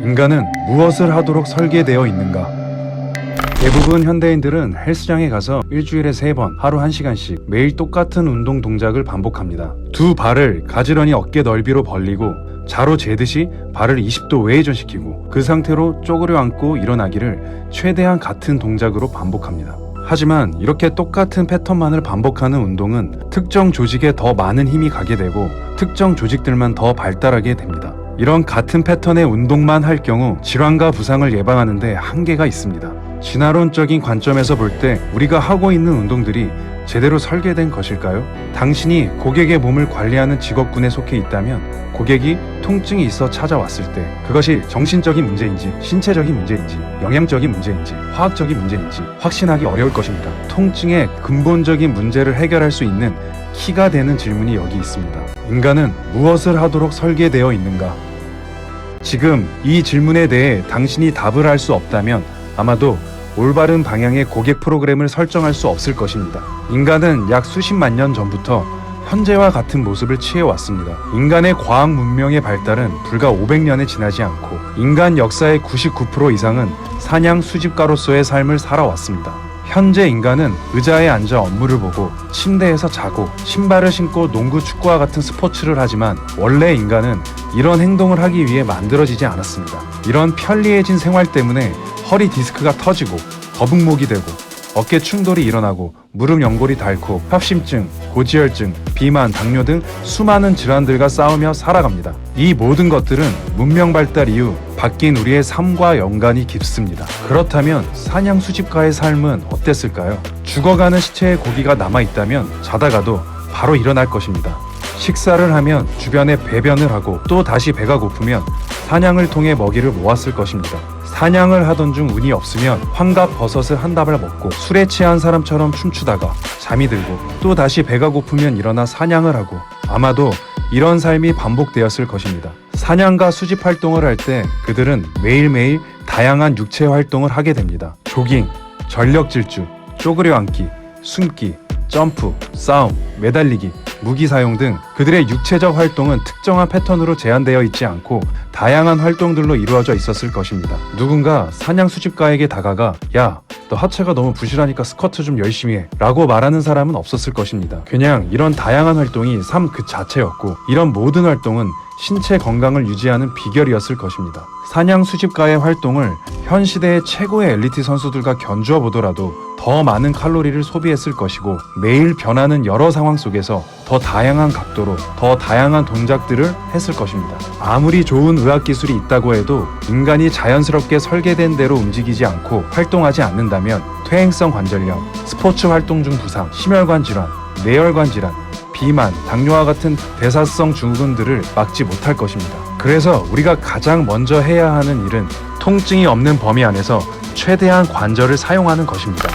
인간은 무엇을 하도록 설계되어 있는가? 대부분 현대인들은 헬스장에 가서 일주일에 3번, 하루 1시간씩 매일 똑같은 운동 동작을 반복합니다. 두 발을 가지런히 어깨 넓이로 벌리고 자로 재듯이 발을 20도 외회전시키고 그 상태로 쪼그려 앉고 일어나기를 최대한 같은 동작으로 반복합니다. 하지만 이렇게 똑같은 패턴만을 반복하는 운동은 특정 조직에 더 많은 힘이 가게 되고 특정 조직들만 더 발달하게 됩니다. 이런 같은 패턴의 운동만 할 경우 질환과 부상을 예방하는 데 한계가 있습니다. 진화론적인 관점에서 볼 때 우리가 하고 있는 운동들이 제대로 설계된 것일까요? 당신이 고객의 몸을 관리하는 직업군에 속해 있다면 고객이 통증이 있어 찾아왔을 때 그것이 정신적인 문제인지 신체적인 문제인지 영양적인 문제인지 화학적인 문제인지 확신하기 어려울 것입니다. 통증의 근본적인 문제를 해결할 수 있는 키가 되는 질문이 여기 있습니다. 인간은 무엇을 하도록 설계되어 있는가? 지금 이 질문에 대해 당신이 답을 할 수 없다면 아마도 올바른 방향의 고객 프로그램을 설정할 수 없을 것입니다. 인간은 약 수십만 년 전부터 현재와 같은 모습을 취해왔습니다. 인간의 과학 문명의 발달은 불과 500년에 지나지 않고 인간 역사의 99% 이상은 사냥 수집가로서의 삶을 살아왔습니다. 현재 인간은 의자에 앉아 업무를 보고 침대에서 자고 신발을 신고 농구, 축구와 같은 스포츠를 하지만 원래 인간은 이런 행동을 하기 위해 만들어지지 않았습니다. 이런 편리해진 생활 때문에 허리 디스크가 터지고 거북목이 되고 어깨 충돌이 일어나고 무릎 연골이 닳고 협심증, 고지혈증, 비만, 당뇨 등 수많은 질환들과 싸우며 살아갑니다. 이 모든 것들은 문명 발달 이후 바뀐 우리의 삶과 연관이 깊습니다. 그렇다면 사냥 수집가의 삶은 어땠을까요? 죽어가는 시체의 고기가 남아있다면 자다가도 바로 일어날 것입니다. 식사를 하면 주변에 배변을 하고 또 다시 배가 고프면 사냥을 통해 먹이를 모았을 것입니다. 사냥을 하던 중 운이 없으면 환각 버섯을 한 다발 먹고 술에 취한 사람처럼 춤추다가 잠이 들고 또 다시 배가 고프면 일어나 사냥을 하고 아마도 이런 삶이 반복되었을 것입니다. 사냥과 수집 활동을 할 때 그들은 매일매일 다양한 육체 활동을 하게 됩니다. 조깅, 전력 질주, 쪼그려 앉기, 숨기, 점프, 싸움, 매달리기, 무기 사용 등 그들의 육체적 활동은 특정한 패턴으로 제한되어 있지 않고 다양한 활동들로 이루어져 있었을 것입니다. 누군가 사냥 수집가에게 다가가 야, 너 하체가 너무 부실하니까 스쿼트 좀 열심히 해 라고 말하는 사람은 없었을 것입니다. 그냥 이런 다양한 활동이 삶 그 자체였고 이런 모든 활동은 신체 건강을 유지하는 비결이었을 것입니다. 사냥 수집가의 활동을 현 시대의 최고의 엘리트 선수들과 견주어 보더라도 더 많은 칼로리를 소비했을 것이고 매일 변하는 여러 상황 속에서 더 다양한 각도로 더 다양한 동작들을 했을 것입니다. 아무리 좋은 의학기술이 있다고 해도 인간이 자연스럽게 설계된 대로 움직이지 않고 활동하지 않는다면 퇴행성 관절염, 스포츠 활동 중 부상, 심혈관 질환, 뇌혈관 질환, 비만, 당뇨와 같은 대사성 증후군들을 막지 못할 것입니다. 그래서 우리가 가장 먼저 해야 하는 일은 통증이 없는 범위 안에서 최대한 관절을 사용하는 것입니다.